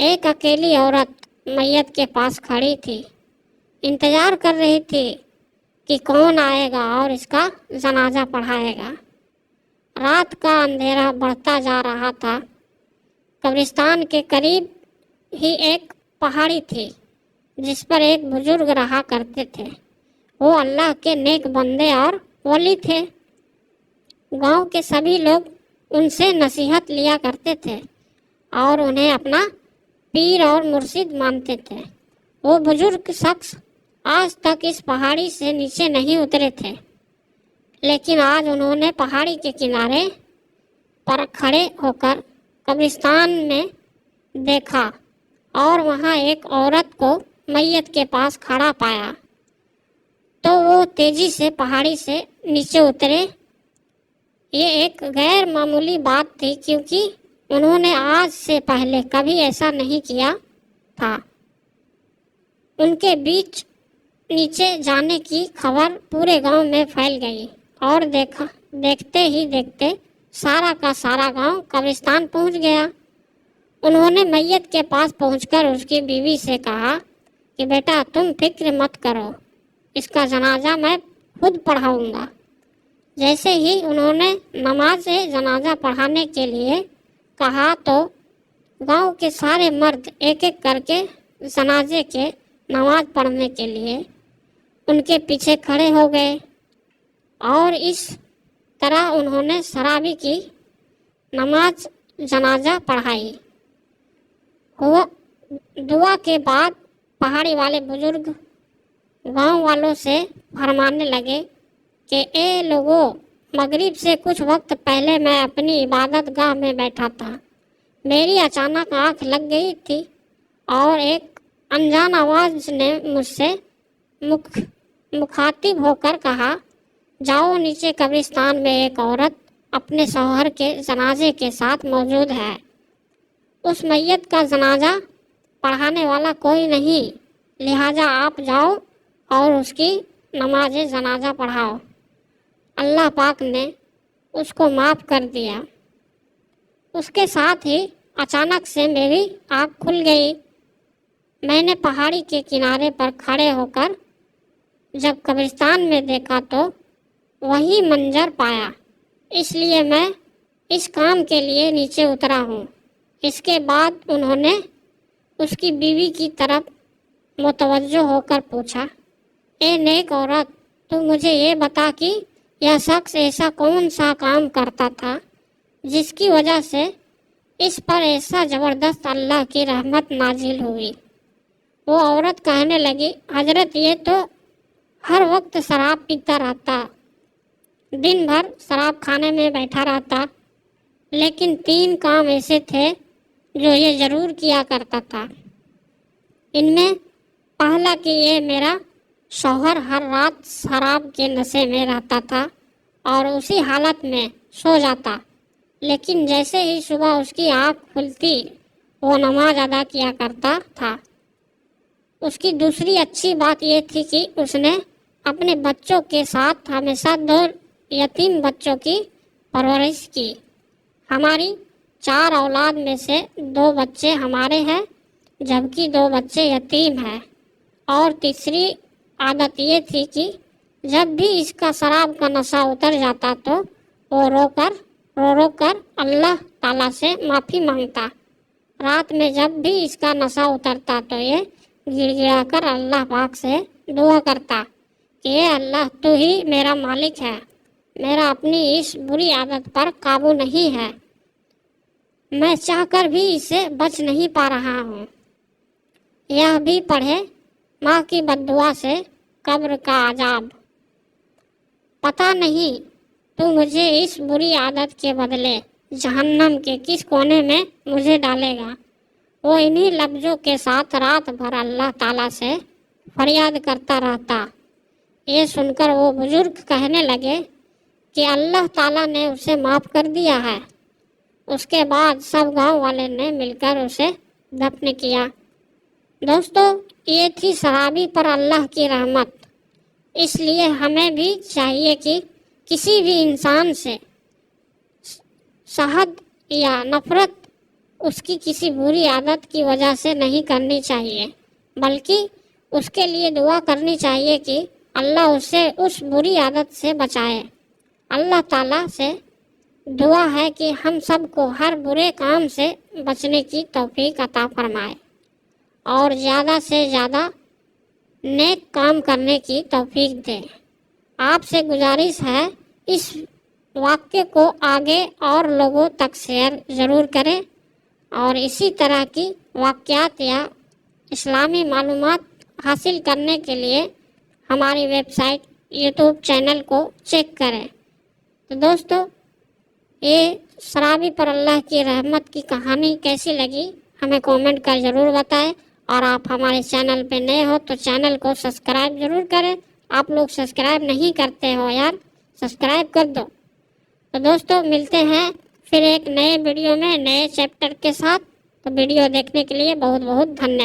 ایک اکیلی عورت میت کے پاس کھڑی تھی، انتظار کر رہی تھی کہ کون آئے گا اور اس کا جنازہ پڑھائے گا۔ رات کا اندھیرا بڑھتا جا رہا تھا۔ قبرستان کے قریب ہی ایک پہاڑی تھی جس پر ایک بزرگ رہا کرتے تھے۔ وہ اللہ کے نیک بندے اور ولی تھے۔ گاؤں کے سبھی لوگ ان سے نصیحت لیا کرتے تھے اور انہیں اپنا پیر اور مرشد مانتے تھے۔ وہ بزرگ شخص آج تک اس پہاڑی سے نیچے نہیں اترے تھے، لیکن آج انہوں نے پہاڑی کے کنارے پر کھڑے ہو کر قبرستان میں دیکھا اور وہاں ایک عورت کو میت کے پاس کھڑا پایا تو وہ تیزی سے پہاڑی سے نیچے اترے۔ یہ ایک غیر معمولی بات تھی کیونکہ انہوں نے آج سے پہلے کبھی ایسا نہیں کیا تھا۔ ان کے بیچ نیچے جانے کی خبر پورے گاؤں میں پھیل گئی اور دیکھتے ہی دیکھتے سارا کا سارا گاؤں قبرستان پہنچ گیا۔ انہوں نے میت کے پاس پہنچ کر اس کی بیوی سے کہا کہ بیٹا تم فکر مت کرو، اس کا جنازہ میں خود پڑھاؤں گا۔ جیسے ہی انہوں نے نماز جنازہ پڑھانے کے لیے کہا تو گاؤں کے سارے مرد ایک ایک کر کے جنازے کے نماز پڑھنے کے لیے ان کے پیچھے کھڑے ہو گئے اور اس طرح انہوں نے شرابی کی نماز جنازہ پڑھائی۔ دعا کے بعد پہاڑی والے بزرگ گاؤں والوں سے فرمانے لگے کہ اے لوگوں، مغرب سے کچھ وقت پہلے میں اپنی عبادت گاہ میں بیٹھا تھا۔ میری اچانک آنکھ لگ گئی تھی اور ایک انجان آواز نے مجھ سے مخاطب ہو کر کہا، جاؤ نیچے قبرستان میں ایک عورت اپنے شوہر کے جنازے کے ساتھ موجود ہے۔ اس میت کا جنازہ پڑھانے والا کوئی نہیں، لہٰذا آپ جاؤ اور اس کی نماز جنازہ پڑھاؤ۔ اللہ پاک نے اس کو معاف کر دیا۔ اس کے ساتھ ہی اچانک سے میری آنکھ کھل گئی۔ میں نے پہاڑی کے کنارے پر کھڑے ہو کر جب قبرستان میں دیکھا تو وہی منظر پایا، اس لیے میں اس کام کے لیے نیچے اترا ہوں۔ اس کے بعد انہوں نے اس کی بیوی کی طرف متوجہ ہو کر پوچھا، اے نیک عورت، تو مجھے یہ بتا کہ یہ شخص ایسا کون سا کام کرتا تھا جس کی وجہ سے اس پر ایسا زبردست اللہ کی رحمت نازل ہوئی؟ وہ عورت کہنے لگی، حضرت یہ تو ہر وقت شراب پیتا رہتا، دن بھر شراب خانے میں بیٹھا رہتا، لیکن 3 کام ایسے تھے جو یہ ضرور کیا کرتا تھا۔ ان میں پہلا کہ یہ میرا شوہر ہر رات شراب کے نشے میں رہتا تھا اور اسی حالت میں سو جاتا، لیکن جیسے ہی صبح اس کی آنکھ کھلتی وہ نماز ادا کیا کرتا تھا۔ اس کی دوسری اچھی بات یہ تھی کہ اس نے اپنے بچوں کے ساتھ ہمیشہ 2 یتیم بچوں کی پرورش کی۔ ہماری 4 اولاد میں سے 2 بچے ہمارے ہیں جبکہ 2 بچے یتیم ہیں۔ اور تیسری عادت یہ تھی کہ جب بھی اس کا شراب کا نشہ اتر جاتا تو وہ رو رو کر اللہ تعالیٰ سے معافی مانگتا۔ رات میں جب بھی اس کا نشہ اترتا تو یہ گڑ گڑا کر اللہ پاک سے دعا کرتا کہ اے اللہ تو ہی میرا مالک ہے، میرا اپنی اس بری عادت پر قابو نہیں ہے، میں چاہ کر بھی اسے بچ نہیں پا رہا ہوں۔ یہ بھی پڑھے، ماں کی بد دعا سے قبر کا عذاب، پتہ نہیں تو مجھے اس بری عادت کے بدلے جہنم کے کس کونے میں مجھے ڈالے گا۔ وہ انہی لفظوں کے ساتھ رات بھر اللہ تعالیٰ سے فریاد کرتا رہتا۔ یہ سن کر وہ بزرگ کہنے لگے کہ اللہ تعالیٰ نے اسے معاف کر دیا ہے۔ اس کے بعد سب گاؤں والے نے مل کر اسے دفن کیا۔ دوستو، یہ تھی شرابی پر اللہ کی رحمت۔ اس لیے ہمیں بھی چاہیے کہ کسی بھی انسان سے شہد یا نفرت اس کی کسی بری عادت کی وجہ سے نہیں کرنی چاہیے، بلکہ اس کے لیے دعا کرنی چاہیے کہ اللہ اسے اس بری عادت سے بچائے۔ اللہ تعالیٰ سے دعا ہے کہ ہم سب کو ہر برے کام سے بچنے کی توفیق عطا فرمائے اور زیادہ سے زیادہ نیک کام کرنے کی توفیق دے۔ آپ سے گزارش ہے اس واقعے کو آگے اور لوگوں تک شیئر ضرور کریں، اور اسی طرح کی واقعات یا اسلامی معلومات حاصل کرنے کے لیے ہماری ویب سائٹ یوٹیوب چینل کو چیک کریں۔ تو دوستو، یہ شرابی پر اللہ کی رحمت کی کہانی کیسی لگی ہمیں کامنٹ کر ضرور بتائیں، اور آپ ہمارے چینل پہ نئے ہو تو چینل کو سبسکرائب ضرور کریں۔ آپ لوگ سبسکرائب نہیں کرتے ہو یار، سبسکرائب کر دو۔ تو دوستو، ملتے ہیں پھر ایک نئے ویڈیو میں نئے چیپٹر کے ساتھ۔ تو ویڈیو دیکھنے کے لیے بہت بہت دھنیہ